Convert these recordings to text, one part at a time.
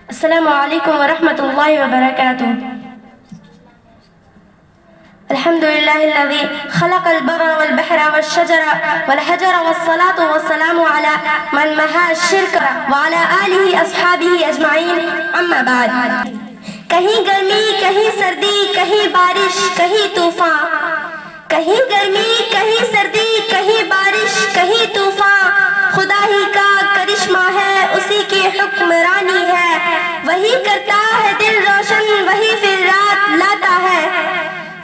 السلام علیکم ورحمۃ اللہ وبرکاتہ. الحمد للہ الذی خلق البر والبحر والشجر والحجر والصلاة والسلام علی من محا الشرک وعلی آلہ اصحابہ اجمعین. اما بعد. کہیں گرمی کہیں سردی کہیں بارش کہیں طوفان، کہیں گرمی کہیں سردی کہیں بارش کہیں طوفان، خدا ہی کا کرشمہ ہے اسی کی حکمرانی ہے، وہی کرتا ہے دل روشن وہی پھر رات لاتا ہے،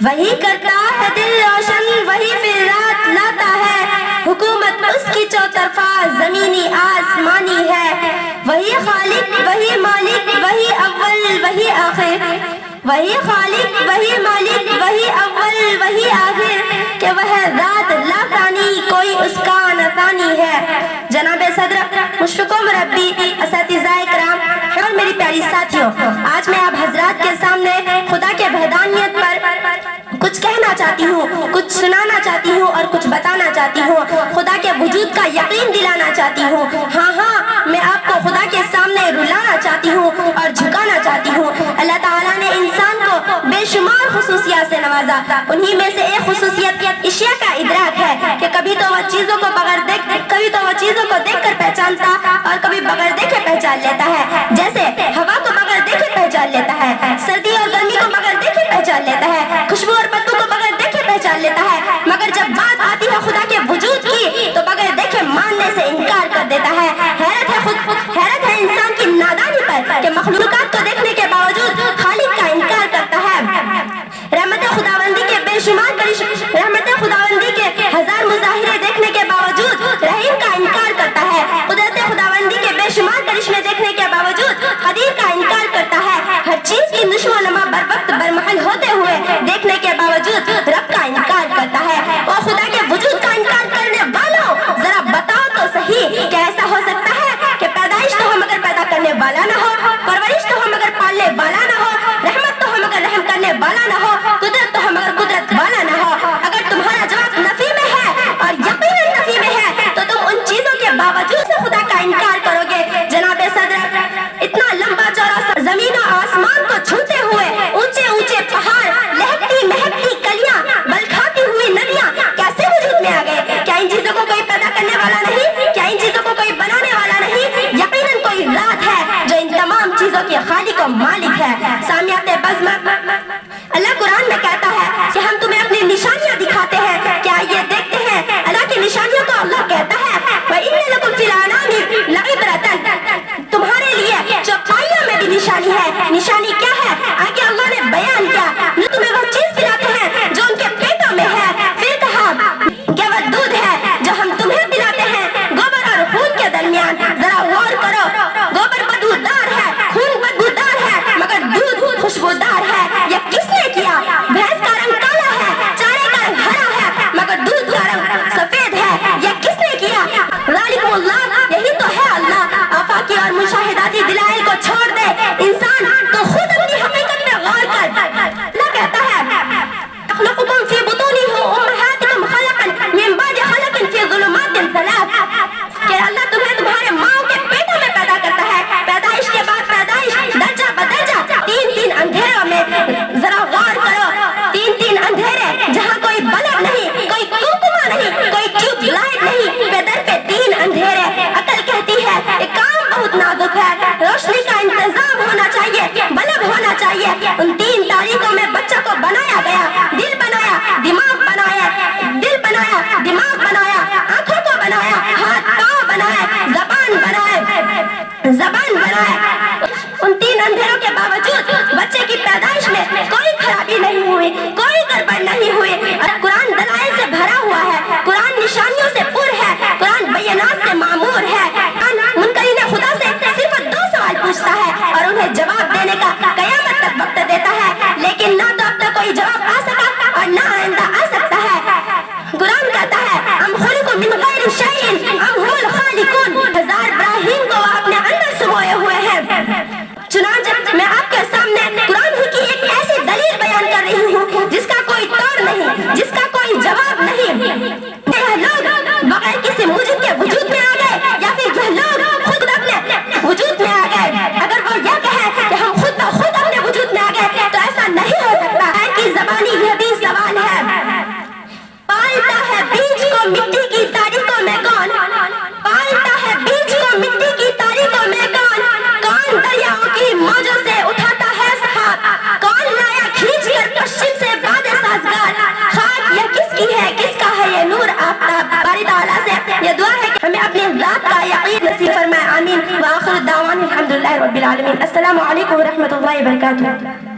وہی کرتا ہے دل روشن وہی پھر رات لاتا ہے، حکومت اس کی چوطرفہ زمینی آسمانی ہے، وہی خالق وہی مالک وہی اول وہی آخر، وہی خالق وہی مالک وہی اول وہی آخر، کہ وہ ذات لا ثانی کوئی اس کا نہ ثانی ہے. جناب صدر، مشفق و مربی، اساتذہ کرام اور میری پیاری ساتھیوں، آج میں آپ حضرات کے سامنے خدا کے وحدانیت پر کچھ کہنا چاہتی ہوں، کچھ سنانا چاہتی ہوں اور کچھ بتانا چاہتی ہوں، خدا کے وجود کا یقین دلانا چاہتی ہوں. ہاں میں آپ کو خدا کے سامنے رلانا چاہتی ہوں اور جھکانا چاہتی ہوں. اللہ تعالیٰ نے انسان کو بے شمار خصوصیات سے نوازا، انہی میں سے ایک خصوصیت اشیاء کا ادراک ہے کہ کبھی تو وہ چیزوں کو دیکھ کر پہچانتا اور کبھی بغیر دیکھے پہچان لیتا ہے. جیسے ہوا کو بغیر دیکھے پہچان لیتا ہے، سردی اور گرمی کو بغیر دیکھے پہچان لیتا ہے، خوشبو اور بدبو کو بغیر دیکھے پہچان لیتا ہے، مگر جب بات آتی ہے خدا کے وجود کی تو بغیر دیکھے ماننے سے انکار کر دیتا ہے. حیرت ہے انسان کی نادانی پر کہ مخلوقات کو دیکھنے کے باوجود خالق کا انکار کرتا ہے. رحمت خداوندی کے بے شمار رحمت خداوندی کے ہزار مظاہرے دیکھنے کے باوجود رحیم کا انکار کرتا ہے. قدرت خداوندی کے بے شمار کرشمے دیکھنے کے باوجود قدیر کا انکار کرتا ہے. ہر چیز کی نشو و نما بر وقت برمحل ہوتے ہوئے دیکھنے کے باوجود رب کا انکار کرتا ہے. اور خدا کے وجود کا انکار کرنے والوں، ذرا بتاؤ تو صحیح کہ ایسا ہو سکتا ہے کہ پیدائش تو ہم مگر پیدا کرنے والا نہ ہو، پرورش تو ہم مگر پالنے والا نہ ہو، رحمت تو ہم مگر رحم کرنے والا نہ ہو، قدرت تو ہم مگر قدرت والا نہ ہو. اگر تمہارا جواب نفی میں ہے اور یقیناً نفی میں ہے تو تم ان چیزوں کے باوجود سے خدا کا انکار کرو گے. جناب صدر، اتنا لمبا چوڑا زمین و آسمان کو چھوتے ہوئے اونچے اونچے پہاڑ، لہکتی مہکتی کلیاں، بل کھاتی ہوئی ندیاں کیسے وجود میں آ گئے؟ کیا ان چیزوں کو کوئی پیدا کرنے والا نہیں؟ کیا ان چیزوں کو کوئی بنانے والا نہیں؟ یقیناً کوئی ذات ہے جو ان تمام چیزوں کی خالق و مالک ہے. سامیات بزم، اللہ قرآن میں کہتا ہے کہ ہم تمہیں اپنی نشانیاں دکھاتے ہیں، کیا یہ دیکھتے ہیں؟ اللہ کی نشانیوں کو اللہ کہتا ہے وَإِنَّ لَكُمْ فِي الْأَنْعَامِ لَعِبْرَةً، تمہارے لیے چوپائیوں میں بھی نشانی ہے. نشانی کیا ہے؟ آگے اللہ نے بیان کیا، جو تمہیں وہ چیز پلاتے ہیں جو ان کے پیٹوں میں ہے. پھر کہا کہ وہ دودھ ہے جو ہم تمہیں پلاتے ہیں گوبر اور خون کے درمیان. ذرا غور کرو، گوبر بدبودار ہے، خون بدبودار ہے، مگر دودھ خوشبودار ہے. یہ کس نے کیا؟ بھینس کا رنگ کالا ہے، چارے کا رنگ ہرا ہے، مگر دودھ کا رنگ سفید ہے. یہ کس نے کیا؟ ذالکم اللہ، یہی تو ہے اللہ. آفاقی اور مشاہداتی دلائل کو چھوڑ دے انسان تو خود اپنی حقیقت میں غور کر. اللہ کہتا ہے اخلقکم فی بطون امہاتکم خلقا من بعد خلق فی ظلمات ثلاث، کہ اللہ تمہیں تمہارے ماں کے پیٹوں میں پیدا کرتا ہے، پیدائش کے بعد پیدائش، درجہ بدرجہ، تین اندھیروں میں. ذرا غور کرو، تین اندھیرے جہاں کوئی بلب نہیں، کوئی کوکما نہیں، کوئی ٹیوب لائٹ نہیں، پیدر پہ تین اندھیرے. عقل کہتی ہے یہ کام بہت نازک ہے، روشنی کا انتظام ہونا چاہیے، بلب ہونا چاہیے. ان تین تاریخوں میں بچہ کو بنایا گیا، دل بنایا، دماغ بنایا، دل بنایا، دماغ بنایا، آنکھوں کو بنایا، ہاتھ پاؤں بنایا، زبان بنایا. ان تین اندھیروں کے باوجود بچے کی پیدائش میں کوئی خرابی نہیں ہوئی، کوئی گڑبڑ نہیں ہوئی. اور قرآن دلائل سے بھرا ہوا ہے، قرآن نشانیوں سے پر ہے، قرآن بینات سے معمور ہے. منکرین خدا سے صرف 2 سوال پوچھتا ہے اور انہیں جواب دینے کا قیامت تک وقت دیتا ہے، لیکن نہ تو اب تک کوئی جواب آ سکا اور نہ آئندہ آ سکتا ہے. قرآن کہتا ہے ام خلقوا من غیر شیء ام هم الخالقون، ہزار براہین کو اپنے اندر سموئے ہوئے ہیں. چنانچہ میں آپ کے سامنے قرآن ہی کی ایک ایسی دلیل بیان کر رہی ہوں جس کا کوئی توڑ نہیں، جس کا کوئی جواب نہیں. یہ لوگ بغیر کسی موجود کے وجود میں آ گئے یا پھر یہ لوگ خود اپنے وجود میں آ گئے. اگر وہ یہ کہے کو مٹی کی تاریخوں میں کون پالتا ہے بیج کو مٹی کی تاریخوں میں کون دریاؤں کی موجوں سے اٹھاتا ہے سحاب کون لایا کھینچ کر پشچم سے باد سازگار خاک یہ کس کی ہے کس کا ہے یہ نور آفتاب باری تعالیٰ سے یہ دعا ہے کہ ہمیں اپنے ذات کا یقین نصیب فرمائے آمین وآخر الدعوان الحمدللہ رب العالمین السلام علیکم ورحمۃ اللہ وبرکاتہ